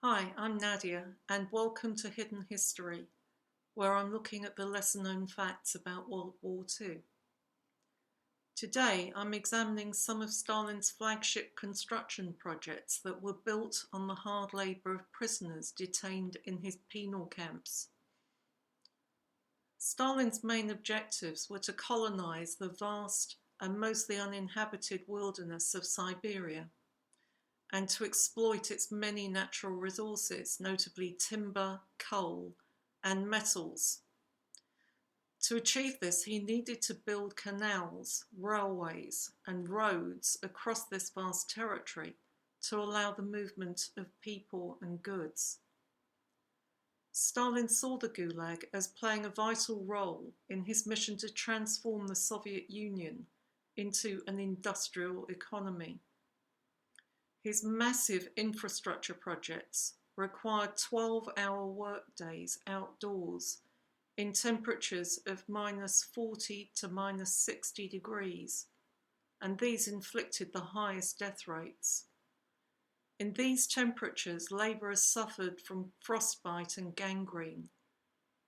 Hi, I'm Nadia, and welcome to Hidden History, where I'm looking at the lesser known facts about World War II. Today, I'm examining some of Stalin's flagship construction projects that were built on the hard labour of prisoners detained in his penal camps. Stalin's main objectives were to colonise the vast and mostly uninhabited wilderness of Siberia, and to exploit its many natural resources, notably timber, coal, and metals. To achieve this, he needed to build canals, railways, and roads across this vast territory to allow the movement of people and goods. Stalin saw the Gulag as playing a vital role in his mission to transform the Soviet Union into an industrial economy. His massive infrastructure projects required 12-hour workdays outdoors in temperatures of -40 to -60 degrees, and these inflicted the highest death rates. In these temperatures, labourers suffered from frostbite and gangrene,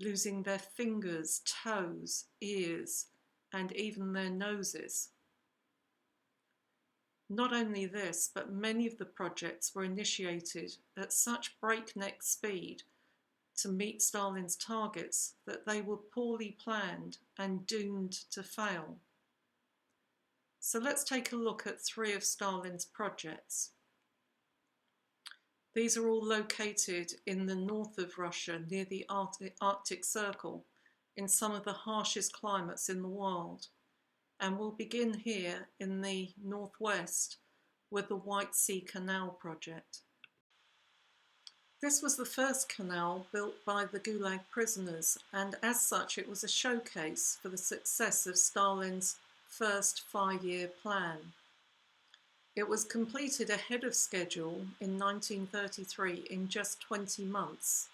losing their fingers, toes, ears, and even their noses. Not only this, but many of the projects were initiated at such breakneck speed to meet Stalin's targets that they were poorly planned and doomed to fail. So let's take a look at three of Stalin's projects. These are all located in the north of Russia, near the Arctic Circle, in some of the harshest climates in the world. And we'll begin here in the northwest with the White Sea Canal project. This was the first canal built by the Gulag prisoners, and as such it was a showcase for the success of Stalin's first 5-year plan. It was completed ahead of schedule in 1933 in just 20 months.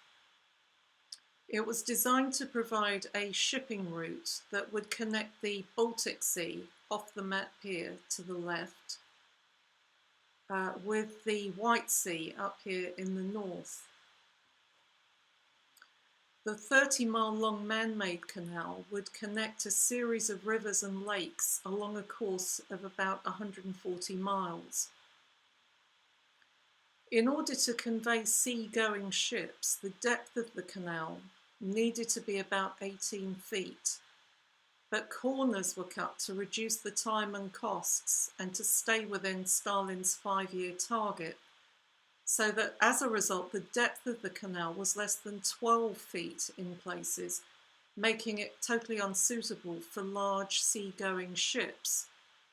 It was designed to provide a shipping route that would connect the Baltic Sea, off the map here to the left, with the White Sea up here in the north. The 30-mile long man-made canal would connect a series of rivers and lakes along a course of about 140 miles. In order to convey sea-going ships, the depth of the canal needed to be about 18 feet, but corners were cut to reduce the time and costs and to stay within Stalin's 5-year target, so that as a result the depth of the canal was less than 12 feet in places, making it totally unsuitable for large sea-going ships,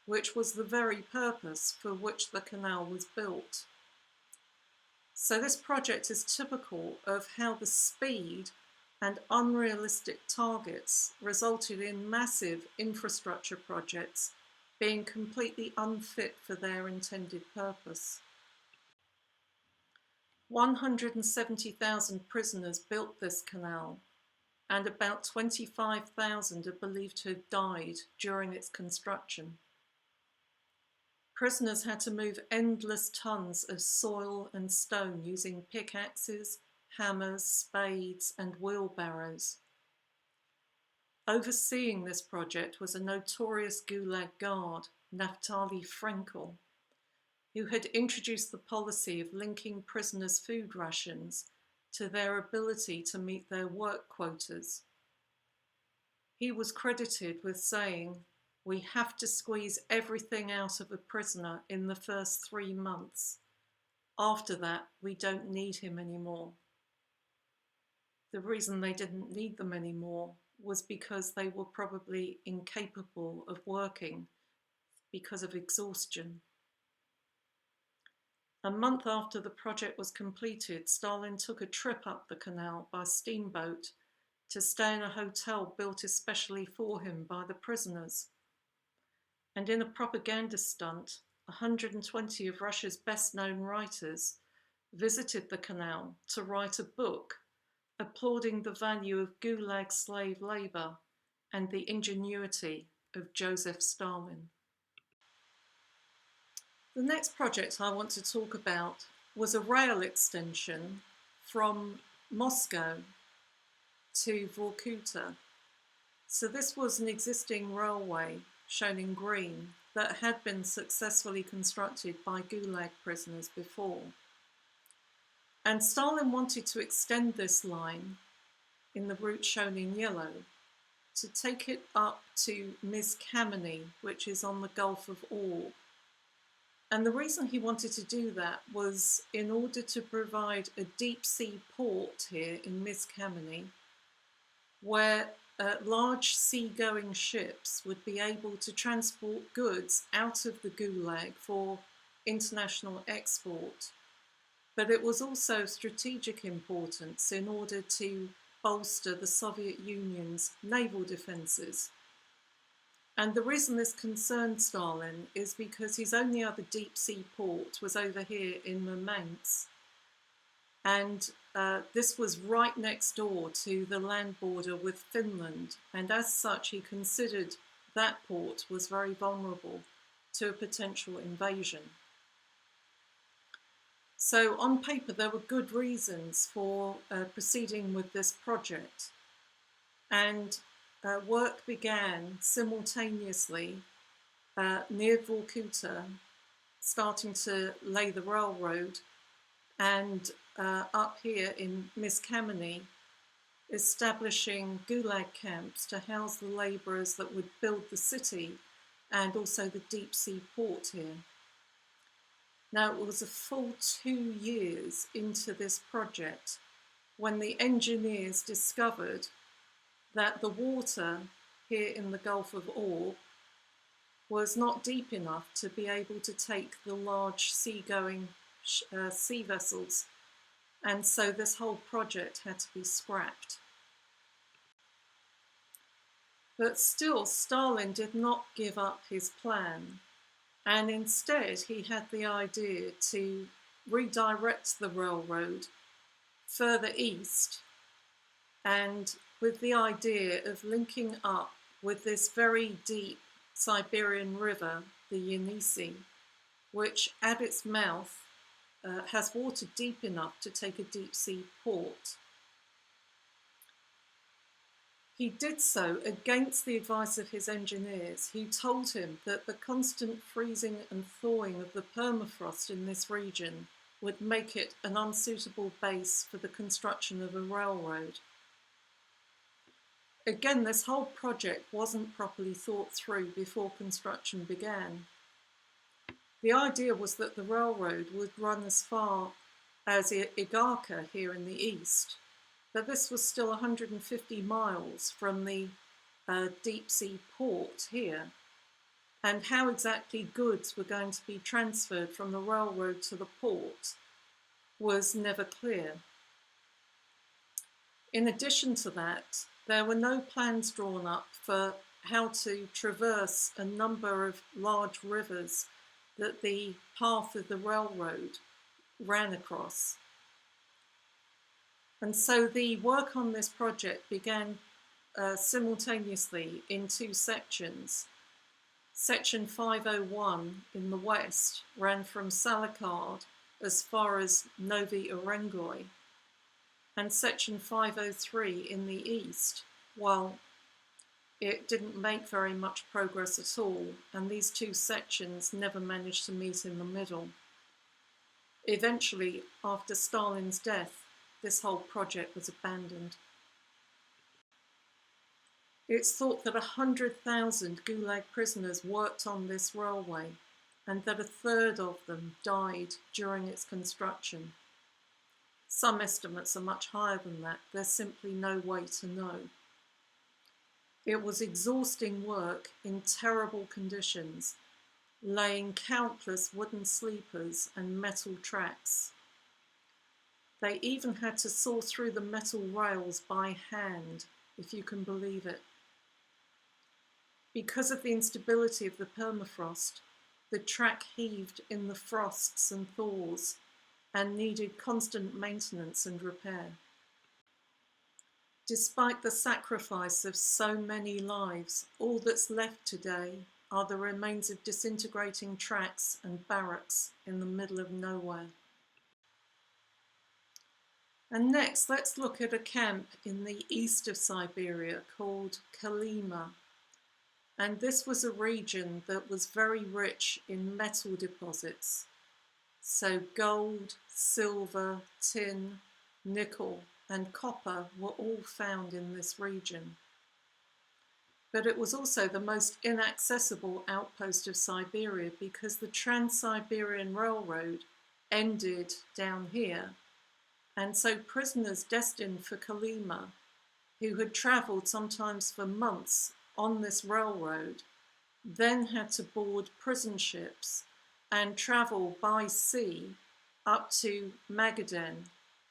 which was the very purpose for which the canal was built. So this project is typical of how the speed and unrealistic targets resulted in massive infrastructure projects being completely unfit for their intended purpose. 170,000 prisoners built this canal, and about 25,000 are believed to have died during its construction. Prisoners had to move endless tons of soil and stone using pickaxes, hammers, spades, and wheelbarrows. Overseeing this project was a notorious Gulag guard, Naftali Frenkel, who had introduced the policy of linking prisoners' food rations to their ability to meet their work quotas. He was credited with saying, "We have to squeeze everything out of a prisoner in the first 3 months. After that, we don't need him anymore." The reason they didn't need them anymore was because they were probably incapable of working because of exhaustion. A month after the project was completed, Stalin took a trip up the canal by steamboat to stay in a hotel built especially for him by the prisoners. And in a propaganda stunt, 120 of Russia's best-known writers visited the canal to write a book applauding the value of Gulag slave labour and the ingenuity of Joseph Stalin. The next project I want to talk about was a rail extension from Moscow to Vorkuta. So this was an existing railway, shown in green, that had been successfully constructed by Gulag prisoners before. And Stalin wanted to extend this line, in the route shown in yellow, to take it up to Kameny, which is on the Gulf of Orb. And the reason he wanted to do that was in order to provide a deep sea port here in Kameny, where large seagoing ships would be able to transport goods out of the Gulag for international export. But it was also of strategic importance in order to bolster the Soviet Union's naval defences. And the reason this concerned Stalin is because his only other deep sea port was over here in Murmansk. And this was right next door to the land border with Finland. And as such, he considered that port was very vulnerable to a potential invasion. So on paper, there were good reasons for proceeding with this project. And work began simultaneously near Vorkuta, starting to lay the railroad, and up here in Kameny, establishing Gulag Camps to house the labourers that would build the city and also the deep sea port here. Now, it was a full 2 years into this project when the engineers discovered that the water here in the Gulf of Orb was not deep enough to be able to take the large seagoing sea vessels, and so this whole project had to be scrapped. But still, Stalin did not give up his plan, and instead he had the idea to redirect the railroad further east, and with the idea of linking up with this very deep Siberian river, the Yenisei, which at its mouth has water deep enough to take a deep sea port. He did so against the advice of his engineers, who told him that the constant freezing and thawing of the permafrost in this region would make it an unsuitable base for the construction of a railroad. Again, this whole project wasn't properly thought through before construction began. The idea was that the railroad would run as far as Igarka here in the east, but this was still 150 miles from the deep sea port here, and how exactly goods were going to be transferred from the railroad to the port was never clear. In addition to that, there were no plans drawn up for how to traverse a number of large rivers that the path of the railroad ran across. And so the work on this project began simultaneously in 2 sections. Section 501 in the west ran from Salakard as far as Novi Orengoi, and section 503 in the east, while it didn't make very much progress at all, and these 2 sections never managed to meet in the middle. Eventually, after Stalin's death, this whole project was abandoned. It's thought that 100,000 Gulag prisoners worked on this railway, and that 1/3 of them died during its construction. Some estimates are much higher than that. There's simply no way to know. It was exhausting work in terrible conditions, laying countless wooden sleepers and metal tracks. They even had to saw through the metal rails by hand, if you can believe it. Because of the instability of the permafrost, the track heaved in the frosts and thaws and needed constant maintenance and repair. Despite the sacrifice of so many lives, all that's left today are the remains of disintegrating tracks and barracks in the middle of nowhere. And next, let's look at a camp in the east of Siberia called Kalima. And this was a region that was very rich in metal deposits. So gold, silver, tin, nickel, and copper were all found in this region. But it was also the most inaccessible outpost of Siberia because the Trans-Siberian Railroad ended down here. And so prisoners destined for Kalima, who had travelled sometimes for months on this railroad, then had to board prison ships and travel by sea up to Magadan,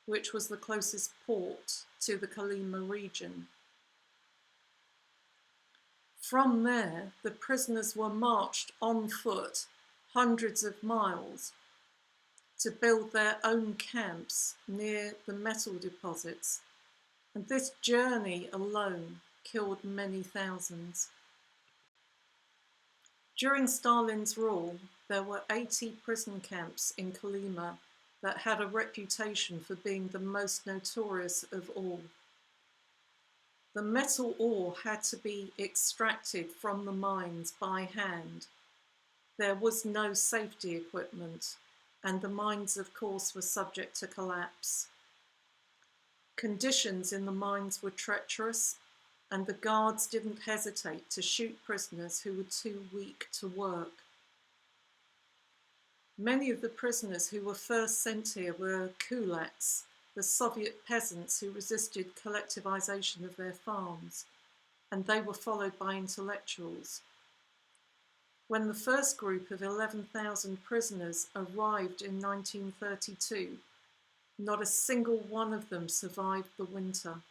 which was the closest port to the Kalima region. From there, the prisoners were marched on foot hundreds of miles to build their own camps near the metal deposits, and this journey alone killed many thousands. During Stalin's rule, there were 80 prison camps in Kalima that had a reputation for being the most notorious of all. The metal ore had to be extracted from the mines by hand. There was no safety equipment, and the mines, of course, were subject to collapse. Conditions in the mines were treacherous, and the guards didn't hesitate to shoot prisoners who were too weak to work. Many of the prisoners who were first sent here were kulaks, the Soviet peasants who resisted collectivization of their farms, and they were followed by intellectuals. When the first group of 11,000 prisoners arrived in 1932, not a single one of them survived the winter.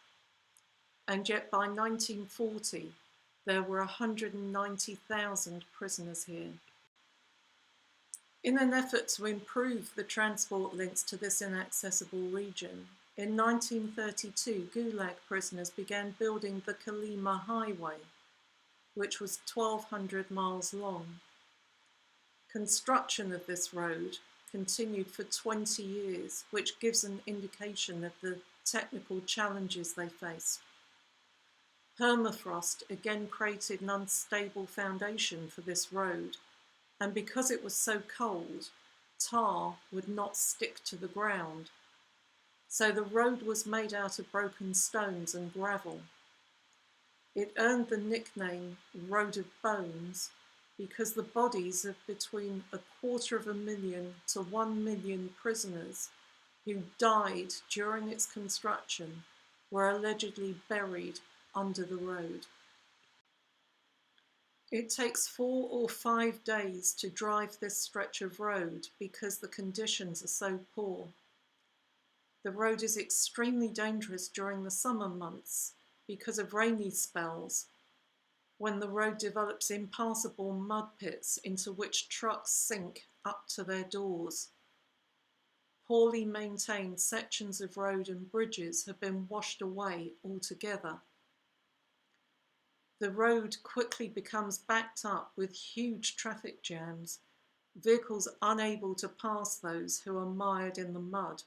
And yet by 1940, there were 190,000 prisoners here. In an effort to improve the transport links to this inaccessible region, in 1932, Gulag prisoners began building the Kalima Highway, which was 1,200 miles long. Construction of this road continued for 20 years, which gives an indication of the technical challenges they faced. Permafrost again created an unstable foundation for this road, and because it was so cold, tar would not stick to the ground. So the road was made out of broken stones and gravel. It earned the nickname Road of Bones because the bodies of between 250,000 to 1 million prisoners who died during its construction were allegedly buried under the road. It takes 4 or 5 days to drive this stretch of road because the conditions are so poor. The road is extremely dangerous during the summer months because of rainy spells, when the road develops impassable mud pits into which trucks sink up to their doors. Poorly maintained sections of road and bridges have been washed away altogether. The road quickly becomes backed up with huge traffic jams, vehicles unable to pass those who are mired in the mud.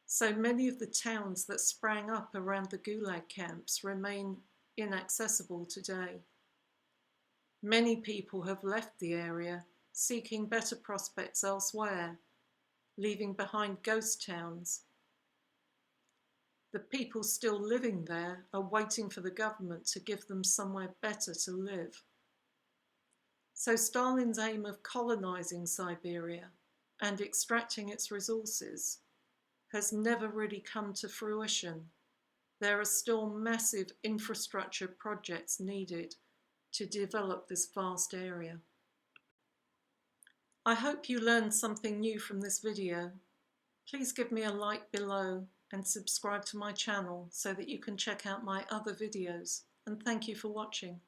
So many of the towns that sprang up around the Gulag camps remain inaccessible today. Many people have left the area, seeking better prospects elsewhere, leaving behind ghost towns. The people still living there are waiting for the government to give them somewhere better to live. So Stalin's aim of colonizing Siberia and extracting its resources has never really come to fruition. There are still massive infrastructure projects needed to develop this vast area. I hope you learned something new from this video. Please give me a like below and subscribe to my channel so that you can check out my other videos. And thank you for watching.